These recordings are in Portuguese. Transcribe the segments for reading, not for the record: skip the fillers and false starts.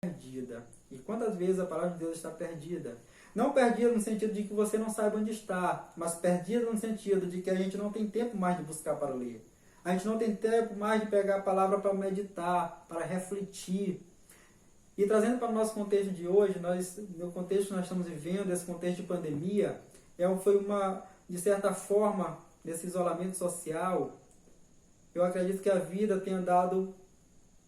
perdida. E quantas vezes a palavra de Deus está perdida? Não perdida no sentido de que você não saiba onde está, mas perdida no sentido de que a gente não tem tempo mais de buscar para ler. A gente não tem tempo mais de pegar a palavra para meditar, para refletir. E trazendo para o nosso contexto de hoje, no contexto que nós estamos vivendo, esse contexto de pandemia, foi de certa forma, nesse isolamento social, eu acredito que a vida tenha dado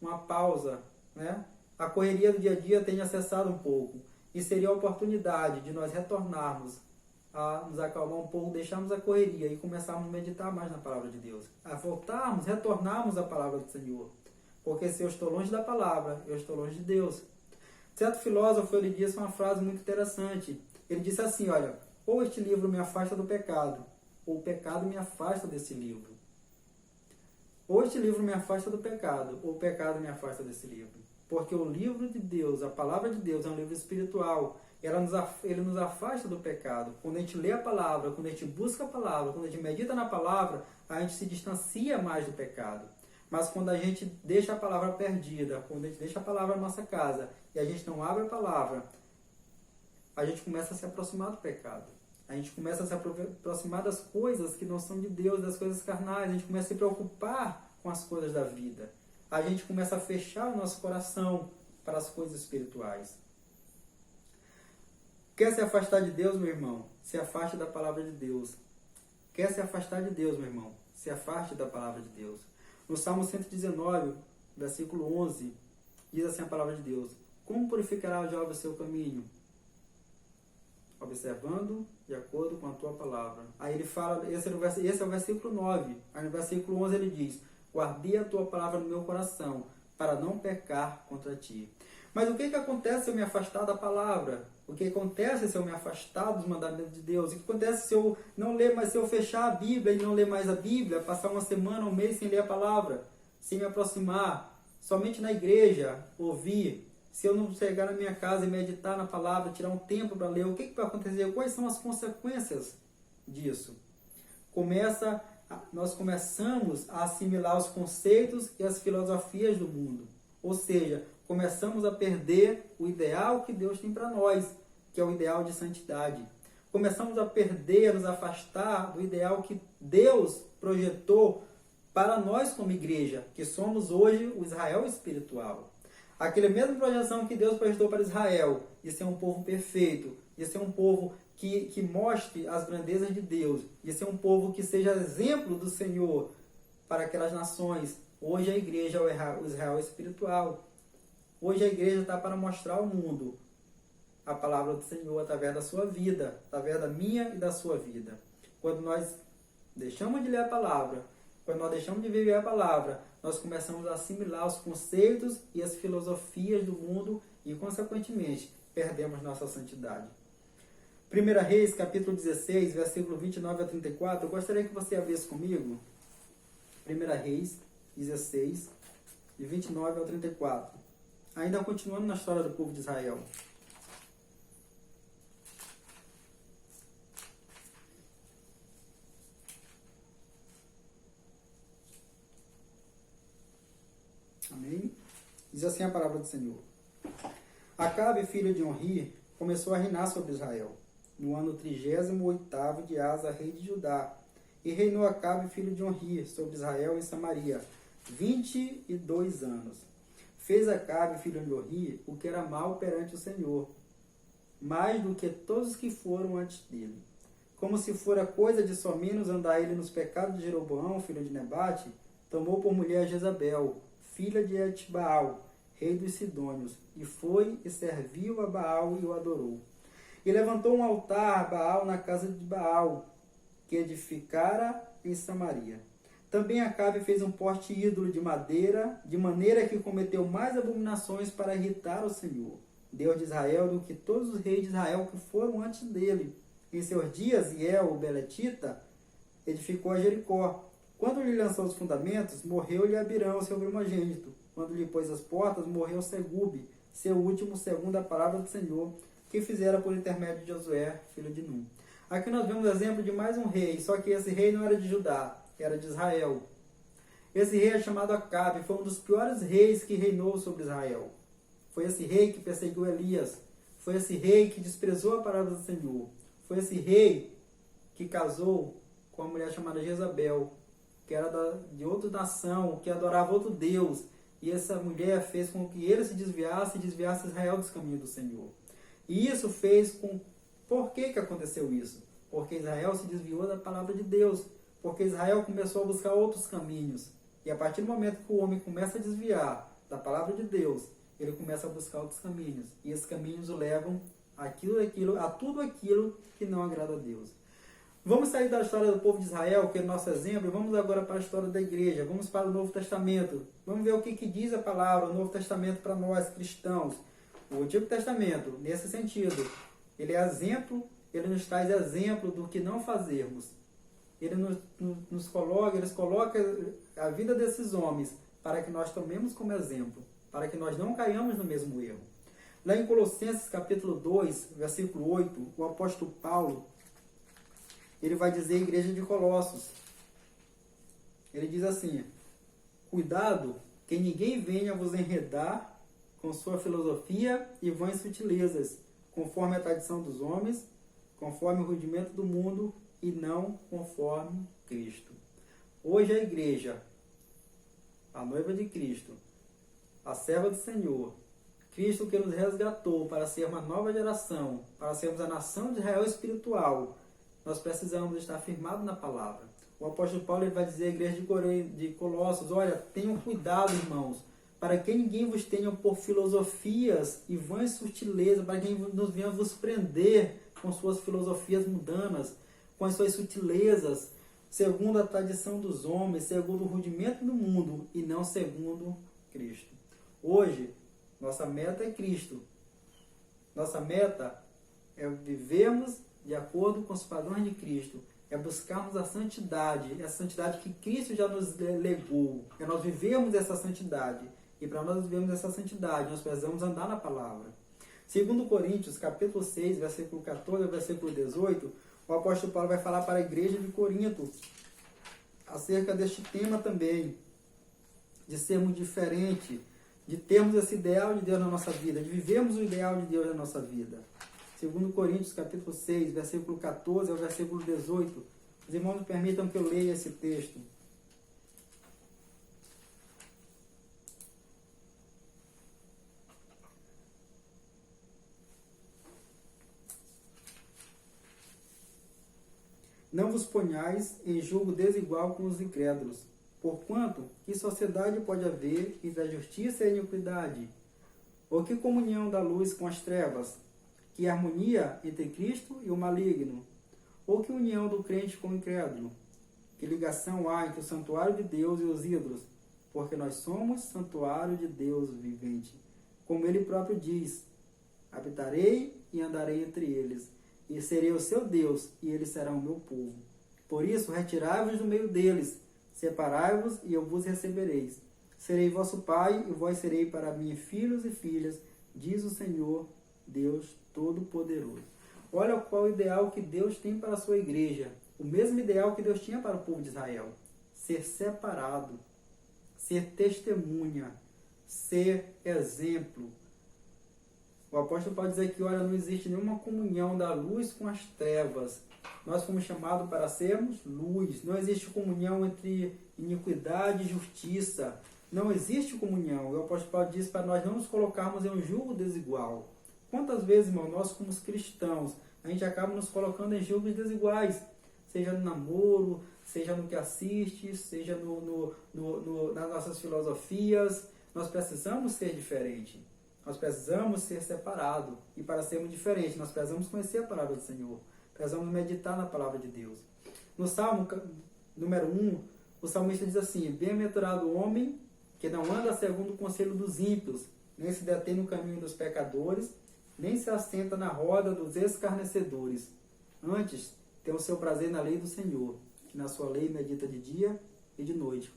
uma pausa, né? A correria do dia a dia tenha cessado um pouco. E seria a oportunidade de nós retornarmos a nos acalmar um pouco, deixarmos a correria e começarmos a meditar mais na palavra de Deus. A voltarmos, retornarmos à palavra do Senhor. Porque se eu estou longe da palavra, eu estou longe de Deus. Certo filósofo, ele disse uma frase muito interessante. Ele disse assim, olha, ou este livro me afasta do pecado, ou o pecado me afasta desse livro. Ou este livro me afasta do pecado, ou o pecado me afasta desse livro. Porque o livro de Deus, a palavra de Deus, é um livro espiritual. Ele nos afasta do pecado. Quando a gente lê a palavra, quando a gente busca a palavra, quando a gente medita na palavra, a gente se distancia mais do pecado. Mas quando a gente deixa a palavra perdida, quando a gente deixa a palavra na nossa casa e a gente não abre a palavra, a gente começa a se aproximar do pecado. A gente começa a se aproximar das coisas que não são de Deus, das coisas carnais. A gente começa a se preocupar com as coisas da vida. A gente começa a fechar o nosso coração para as coisas espirituais. Quer se afastar de Deus, meu irmão? Se afaste da palavra de Deus. Quer se afastar de Deus, meu irmão? Se afaste da palavra de Deus. No Salmo 119, versículo 11, diz assim a palavra de Deus: como purificará o jovem o seu caminho? Observando de acordo com a tua palavra. Aí ele fala, esse é o versículo 9. Aí no versículo 11 ele diz: guardei a tua palavra no meu coração, para não pecar contra ti. Mas o que acontece se eu me afastar da palavra? O que acontece se eu me afastar dos mandamentos de Deus? O que acontece se eu não ler mais, se eu fechar a Bíblia e não ler mais a Bíblia, passar uma semana, um mês sem ler a palavra, sem me aproximar, somente na igreja, ouvir? Se eu não chegar na minha casa e meditar na palavra, tirar um tempo para ler, o que vai acontecer? Quais são as consequências disso? Nós começamos a assimilar os conceitos e as filosofias do mundo. Ou seja, começamos a perder o ideal que Deus tem para nós, que é o ideal de santidade. Começamos a perder, a nos afastar do ideal que Deus projetou para nós como igreja, que somos hoje o Israel espiritual. Aquela mesma projeção que Deus projetou para Israel, de ser um povo perfeito, de ser um povo que mostre as grandezas de Deus, de ser um povo que seja exemplo do Senhor para aquelas nações. Hoje a igreja é o Israel espiritual. Hoje a igreja está para mostrar ao mundo a palavra do Senhor através da sua vida, através da minha e da sua vida. Quando nós deixamos de ler a palavra, quando nós deixamos de viver a palavra, nós começamos a assimilar os conceitos e as filosofias do mundo e, consequentemente, perdemos nossa santidade. 1 Reis, capítulo 16, versículo 29 a 34, eu gostaria que você abrisse comigo. 1 Reis 16, de 29 ao 34. Ainda continuando na história do povo de Israel. Amém? Diz assim a palavra do Senhor. Acabe, filho de Onri, começou a reinar sobre Israel, no ano 38º de Asa, rei de Judá. E reinou Acabe, filho de Onri, sobre Israel em Samaria, 22 anos. Fez Acabe, filho de Onri, o que era mal perante o Senhor, mais do que todos os que foram antes dele. Como se fora coisa de só menos andar ele nos pecados de Jeroboão, filho de Nebate, tomou por mulher Jezabel, filha de Etbaal, rei dos Sidônios, e foi e serviu a Baal e o adorou. E levantou um altar a Baal na casa de Baal, que edificara em Samaria. Também Acabe fez um poste ídolo de madeira, de maneira que cometeu mais abominações para irritar o Senhor, Deus de Israel, do que todos os reis de Israel que foram antes dele. Em seus dias, Iel, o Beletita, edificou a Jericó. Quando lhe lançou os fundamentos, morreu-lhe Abirão, seu primogênito. Quando lhe pôs as portas, morreu Segube, seu último, segundo a palavra do Senhor, que fizera por intermédio de Josué, filho de Num. Aqui nós vemos o exemplo de mais um rei, só que esse rei não era de Judá, era de Israel. Esse rei é chamado Acabe, foi um dos piores reis que reinou sobre Israel. Foi esse rei que perseguiu Elias. Foi esse rei que desprezou a palavra do Senhor. Foi esse rei que casou com uma mulher chamada Jezabel, que era de outra nação, que adorava outro Deus. E essa mulher fez com que ele se desviasse e desviasse Israel dos caminhos do Senhor. E isso fez com... Por que aconteceu isso? Porque Israel se desviou da palavra de Deus. Porque Israel começou a buscar outros caminhos. E a partir do momento que o homem começa a desviar da palavra de Deus, ele começa a buscar outros caminhos. E esses caminhos o levam a tudo aquilo que não agrada a Deus. Vamos sair da história do povo de Israel, que é nosso exemplo, e vamos agora para a história da igreja. Vamos para o Novo Testamento. Vamos ver o que diz a palavra, o Novo Testamento para nós cristãos. O Antigo Testamento, nesse sentido, ele é exemplo, ele nos traz exemplo do que não fazermos. Ele nos coloca a vida desses homens para que nós tomemos como exemplo, para que nós não caiamos no mesmo erro. Lá em Colossenses capítulo 2, versículo 8, o apóstolo Paulo, ele vai dizer à igreja de Colossos, ele diz assim: cuidado que ninguém venha vos enredar com sua filosofia e vãs sutilezas, conforme a tradição dos homens, conforme o rudimento do mundo e não conforme Cristo. Hoje a igreja, a noiva de Cristo, a serva do Senhor, Cristo que nos resgatou para ser uma nova geração, para sermos a nação de Israel espiritual, nós precisamos estar firmados na palavra. O apóstolo Paulo ele vai dizer à igreja de Colossos: olha, tenham cuidado, irmãos, para que ninguém vos tenha por filosofias e vãs sutilezas, para que ninguém nos venha vos prender com suas filosofias mundanas, com as suas sutilezas, segundo a tradição dos homens, segundo o rudimento do mundo e não segundo Cristo. Hoje, nossa meta é Cristo. Nossa meta é vivermos de acordo com os padrões de Cristo, é buscarmos a santidade que Cristo já nos legou, é nós vivermos essa santidade. E para nós vivermos essa santidade, nós precisamos andar na palavra. Segundo Coríntios, capítulo 6, versículo 14 ao versículo 18, o apóstolo Paulo vai falar para a igreja de Corinto acerca deste tema também, de sermos diferentes, de termos esse ideal de Deus na nossa vida, de vivermos o ideal de Deus na nossa vida. Segundo Coríntios, capítulo 6, versículo 14 ao versículo 18, os irmãos me permitam que eu leia esse texto. Não vos ponhais em julgo desigual com os incrédulos, porquanto que sociedade pode haver entre a justiça e a iniquidade? Ou que comunhão da luz com as trevas? Que harmonia entre Cristo e o maligno? Ou que união do crente com o incrédulo? Que ligação há entre o santuário de Deus e os ídolos? Porque nós somos santuário de Deus vivente. Como ele próprio diz: habitarei e andarei entre eles, e serei o seu Deus, e eles serão o meu povo. Por isso, retirai-vos do meio deles, separai-vos, e eu vos recebereis. Serei vosso pai, e vós serei para mim filhos e filhas, diz o Senhor, Deus Todo-Poderoso. Olha qual o ideal que Deus tem para a sua igreja. O mesmo ideal que Deus tinha para o povo de Israel. Ser separado, ser testemunha, ser exemplo. O apóstolo Paulo diz aqui: olha, não existe nenhuma comunhão da luz com as trevas. Nós fomos chamados para sermos luz. Não existe comunhão entre iniquidade e justiça. Não existe comunhão. O apóstolo Paulo diz para nós não nos colocarmos em um julgo desigual. Quantas vezes, irmão, nós como cristãos, a gente acaba nos colocando em julgos desiguais, seja no namoro, seja no que assiste, seja nas nossas filosofias. Nós precisamos ser diferentes, nós precisamos ser separados, e para sermos diferentes, nós precisamos conhecer a palavra do Senhor, precisamos meditar na palavra de Deus. No Salmo número 1, o salmista diz assim: bem-aventurado o homem que não anda segundo o conselho dos ímpios, nem se detém no caminho dos pecadores, nem se assenta na roda dos escarnecedores. Antes, tem o seu prazer na lei do Senhor, que na sua lei medita de dia e de noite.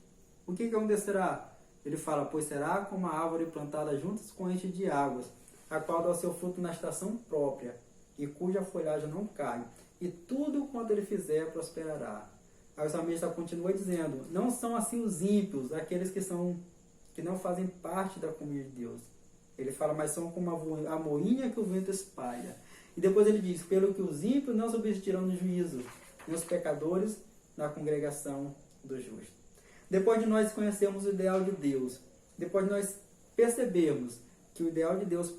O que acontecerá? Ele fala: pois será como a árvore plantada junto às correntes de águas, a qual dá o seu fruto na estação própria, e cuja folhagem não cai, e tudo quanto ele fizer prosperará. Aí o salmista continua dizendo: não são assim os ímpios, aqueles que não fazem parte da comunhão de Deus. Ele fala, mas são como a moinha que o vento espalha. E depois ele diz, pelo que os ímpios não subsistirão no juízo, e os pecadores na congregação dos justos. Depois de nós conhecermos o ideal de Deus, depois de nós percebermos que o ideal de Deus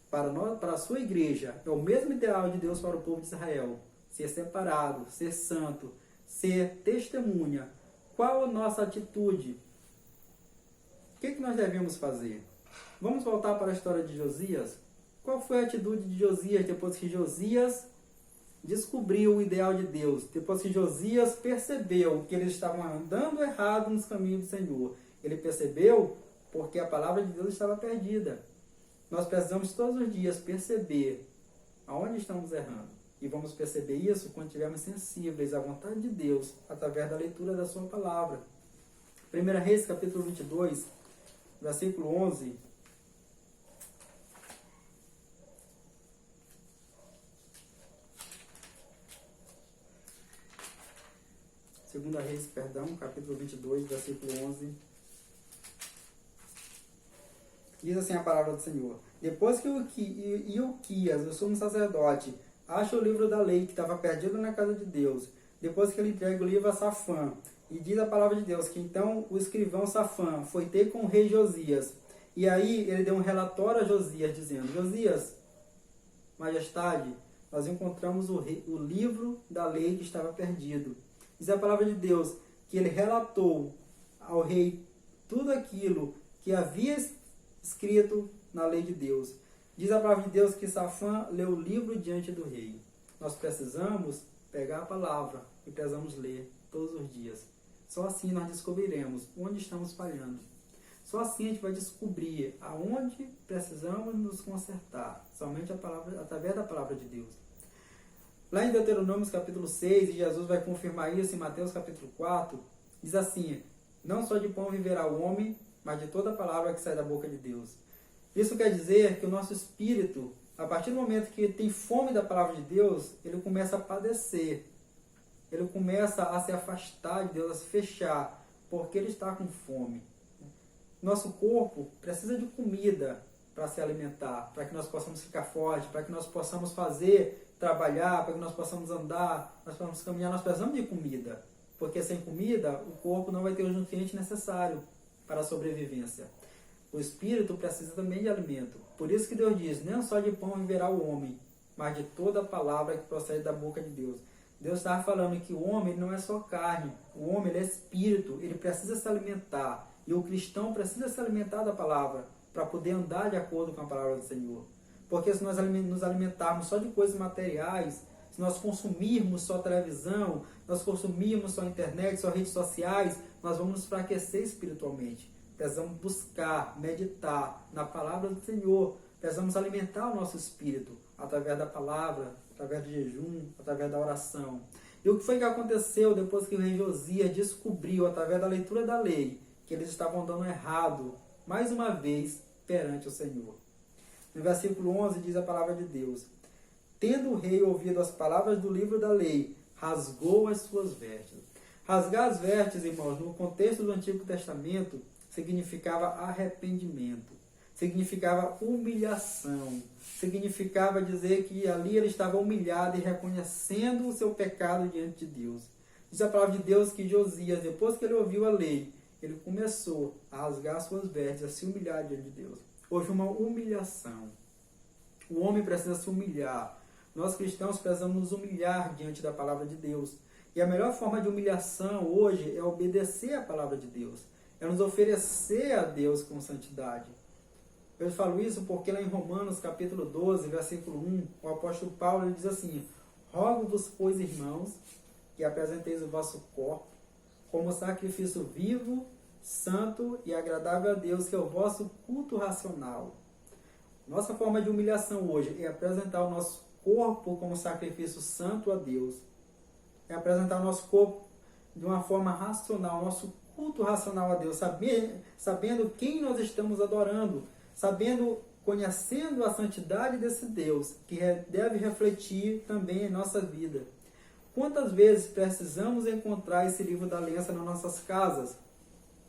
para a sua igreja é o mesmo ideal de Deus para o povo de Israel, ser separado, ser santo, ser testemunha, qual a nossa atitude? O que nós devemos fazer? Vamos voltar para a história de Josias? Qual foi a atitude de Josias depois que Josias descobriu o ideal de Deus? Depois que Josias percebeu que eles estavam andando errado nos caminhos do Senhor. Ele percebeu porque a palavra de Deus estava perdida. Nós precisamos todos os dias perceber aonde estamos errando. E vamos perceber isso quando estivermos sensíveis à vontade de Deus, através da leitura da sua palavra. 1 Reis, capítulo 22, versículo 11. Segunda Reis, capítulo 22, versículo 11. Diz assim a palavra do Senhor. Depois que Ilquias, o sumo sacerdote, acha o livro da lei que estava perdido na casa de Deus, depois que ele entrega o livro a Safã, e diz a palavra de Deus que então o escrivão Safã foi ter com o rei Josias. E aí ele deu um relatório a Josias, dizendo, Josias, majestade, nós encontramos o livro da lei que estava perdido. Diz a palavra de Deus que ele relatou ao rei tudo aquilo que havia escrito na lei de Deus. Diz a palavra de Deus que Safã leu o livro diante do rei. Nós precisamos pegar a palavra e precisamos ler todos os dias. Só assim nós descobriremos onde estamos falhando. Só assim a gente vai descobrir aonde precisamos nos consertar. Somente através da palavra de Deus. Lá em Deuteronômio capítulo 6, e Jesus vai confirmar isso em Mateus capítulo 4, diz assim, não só de pão viverá o homem, mas de toda a palavra que sai da boca de Deus. Isso quer dizer que o nosso espírito, a partir do momento que ele tem fome da palavra de Deus, ele começa a padecer. Ele começa a se afastar de Deus, a se fechar, porque ele está com fome. Nosso corpo precisa de comida para se alimentar, para que nós possamos ficar fortes, para que nós possamos trabalhar, para que nós possamos andar, nós possamos caminhar, nós precisamos de comida. Porque sem comida, o corpo não vai ter os nutrientes necessários para a sobrevivência. O espírito precisa também de alimento. Por isso que Deus diz, não só de pão viverá o homem, mas de toda a palavra que procede da boca de Deus. Deus estava falando que o homem não é só carne, o homem ele é espírito, ele precisa se alimentar. E o cristão precisa se alimentar da palavra para poder andar de acordo com a palavra do Senhor. Porque se nós nos alimentarmos só de coisas materiais, se nós consumirmos só televisão, nós consumirmos só internet, só redes sociais, nós vamos nos enfraquecer espiritualmente. Precisamos buscar, meditar na palavra do Senhor. Precisamos alimentar o nosso espírito através da palavra, através do jejum, através da oração. E o que foi que aconteceu depois que o rei Josias descobriu, através da leitura da lei, que eles estavam dando errado, mais uma vez, perante o Senhor? No versículo 11 diz a palavra de Deus, tendo o rei ouvido as palavras do livro da lei, rasgou as suas vestes. Rasgar as vestes, irmãos, no contexto do Antigo Testamento, significava arrependimento, significava humilhação, significava dizer que ali ele estava humilhado e reconhecendo o seu pecado diante de Deus. Diz a palavra de Deus que Josias, depois que ele ouviu a lei, ele começou a rasgar suas vestes, a se humilhar diante de Deus. Houve uma humilhação. O homem precisa se humilhar. Nós cristãos precisamos nos humilhar diante da palavra de Deus. E a melhor forma de humilhação hoje é obedecer a palavra de Deus. É nos oferecer a Deus com santidade. Eu falo isso porque lá em Romanos capítulo 12, versículo 1, o apóstolo Paulo ele diz assim, rogo-vos, pois, irmãos, que apresenteis o vosso corpo como sacrifício vivo, santo e agradável a Deus, que é o vosso culto racional. Nossa forma de humilhação hoje é apresentar o nosso corpo como sacrifício santo a Deus. É apresentar o nosso corpo de uma forma racional, nosso culto racional a Deus, sabendo quem nós estamos adorando, conhecendo a santidade desse Deus, que deve refletir também em nossa vida. Quantas vezes precisamos encontrar esse livro da aliança nas nossas casas?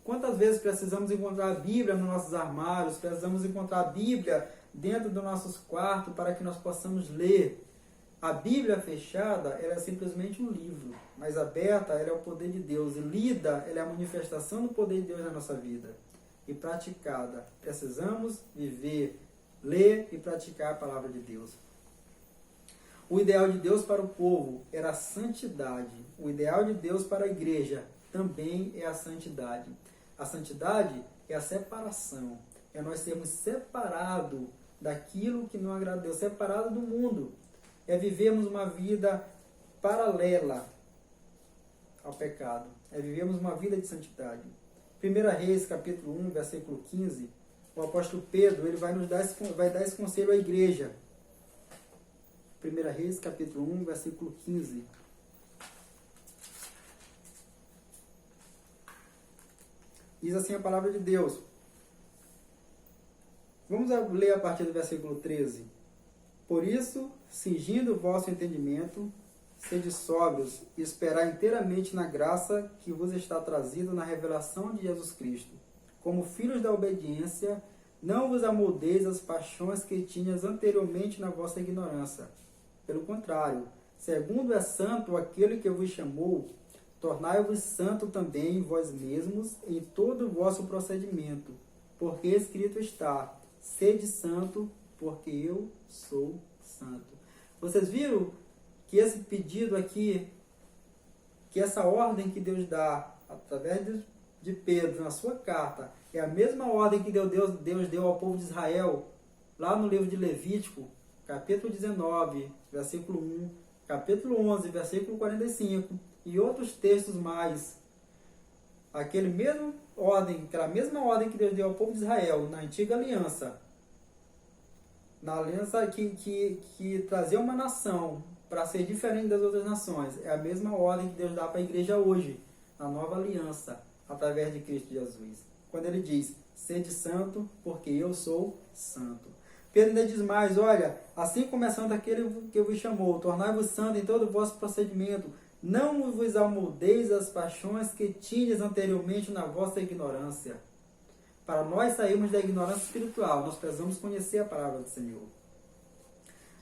Quantas vezes precisamos encontrar a Bíblia nos nossos armários, precisamos encontrar a Bíblia dentro dos nossos quartos para que nós possamos ler. A Bíblia fechada, ela é simplesmente um livro, mas aberta, ela é o poder de Deus, e lida, ela é a manifestação do poder de Deus na nossa vida. E praticada, precisamos viver, ler e praticar a palavra de Deus. O ideal de Deus para o povo era a santidade. O ideal de Deus para a igreja também é a santidade. A santidade é a separação, é nós sermos separados daquilo que não agrada a Deus, separados do mundo. É vivermos uma vida paralela ao pecado. É vivermos uma vida de santidade. 1 Reis, capítulo 1, versículo 15, o apóstolo Pedro ele vai dar esse conselho à igreja. 1 Reis, capítulo 1, versículo 15. Diz assim a palavra de Deus. Vamos ler a partir do versículo 13. Por isso, cingindo o vosso entendimento, sede sóbrios e esperar inteiramente na graça que vos está trazida na revelação de Jesus Cristo. Como filhos da obediência, não vos amoldeis as paixões que tinhas anteriormente na vossa ignorância. Pelo contrário, segundo é santo aquele que vos chamou, tornai-vos santo também vós mesmos em todo o vosso procedimento, porque escrito está, sede santo, porque eu sou santo. Vocês viram que esse pedido aqui, que essa ordem que Deus dá através de Pedro na sua carta, é a mesma ordem que Deus deu ao povo de Israel lá no livro de Levítico, capítulo 19, versículo 1, capítulo 11, versículo 45 e outros textos mais. Aquela mesma ordem que Deus deu ao povo de Israel na antiga aliança, na aliança que trazia uma nação para ser diferente das outras nações, é a mesma ordem que Deus dá para a igreja hoje, na nova aliança, através de Cristo Jesus. Quando ele diz, sede santo, porque eu sou santo. Pedro ainda diz mais, olha, assim como é santo aquele que vos chamou, tornai-vos santo em todo o vosso procedimento, não vos amoldeis as paixões que tinhas anteriormente na vossa ignorância. Para nós sairmos da ignorância espiritual, nós precisamos conhecer a palavra do Senhor.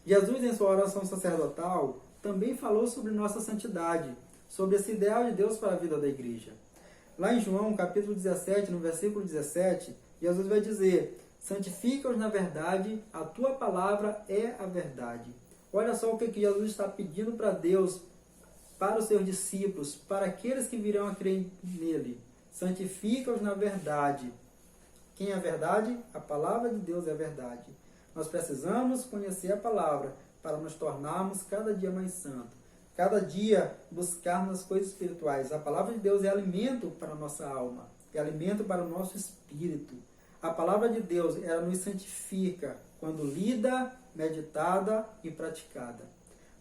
Jesus, em sua oração sacerdotal, também falou sobre nossa santidade, sobre esse ideal de Deus para a vida da igreja. Lá em João, capítulo 17, no versículo 17, Jesus vai dizer, santifica-os na verdade, a tua palavra é a verdade. Olha só o que Jesus está pedindo para Deus, para os seus discípulos, para aqueles que virão a crer nele. Santifica-os na verdade. Quem é a verdade? A palavra de Deus é a verdade. Nós precisamos conhecer a palavra para nos tornarmos cada dia mais santos. Cada dia buscarmos as coisas espirituais. A palavra de Deus é alimento para a nossa alma. É alimento para o nosso espírito. A palavra de Deus, ela nos santifica quando lida, meditada e praticada.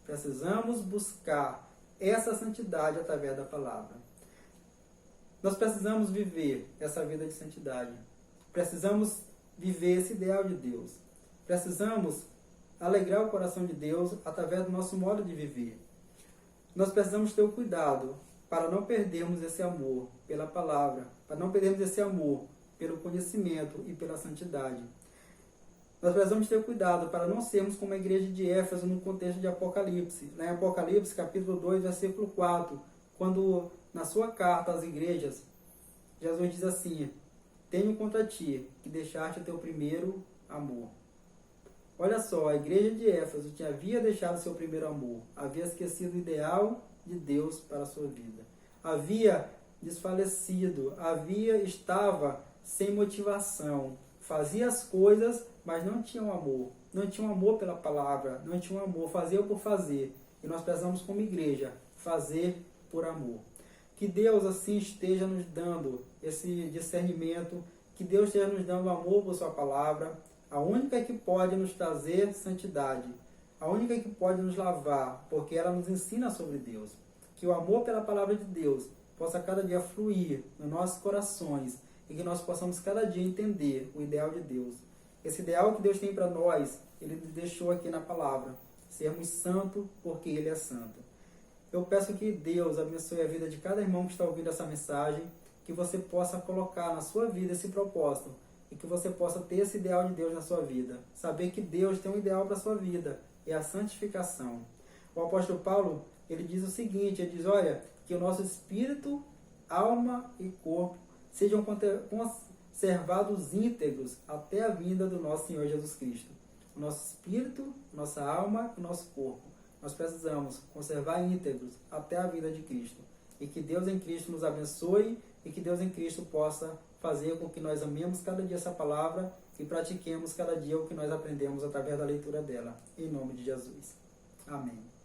Precisamos buscar essa santidade através da palavra. Nós precisamos viver essa vida de santidade. Precisamos viver esse ideal de Deus. Precisamos alegrar o coração de Deus através do nosso modo de viver. Nós precisamos ter o cuidado para não perdermos esse amor pela palavra, para não perdermos esse amor pelo conhecimento e pela santidade. Nós precisamos ter cuidado para não sermos como a igreja de Éfeso no contexto de Apocalipse. Lá em Apocalipse, capítulo 2, versículo 4, quando na sua carta às igrejas, Jesus diz assim, tenho contra ti que deixaste o teu primeiro amor. Olha só, a igreja de Éfeso havia deixado seu primeiro amor, havia esquecido o ideal de Deus para a sua vida. Havia desfalecido, estava sem motivação, fazia as coisas, mas não tinha um amor. Não tinha um amor pela palavra, não tinha um amor, fazia por fazer. E nós precisamos, como igreja, fazer por amor. Que Deus assim esteja nos dando esse discernimento, que Deus esteja nos dando amor por sua palavra, a única que pode nos trazer santidade, a única que pode nos lavar, porque ela nos ensina sobre Deus. Que o amor pela palavra de Deus possa cada dia fluir nos nossos corações e que nós possamos cada dia entender o ideal de Deus. Esse ideal que Deus tem para nós, Ele deixou aqui na palavra, sermos santos porque Ele é santo. Eu peço que Deus abençoe a vida de cada irmão que está ouvindo essa mensagem, que você possa colocar na sua vida esse propósito e que você possa ter esse ideal de Deus na sua vida. Saber que Deus tem um ideal para a sua vida, é a santificação. O apóstolo Paulo, ele diz o seguinte, ele diz, olha, que o nosso espírito, alma e corpo sejam conservados íntegros até a vinda do nosso Senhor Jesus Cristo. O nosso espírito, nossa alma e nosso corpo, nós precisamos conservar íntegros até a vinda de Cristo. E que Deus em Cristo nos abençoe e que Deus em Cristo possa fazer com que nós amemos cada dia essa palavra e pratiquemos cada dia o que nós aprendemos através da leitura dela. Em nome de Jesus. Amém.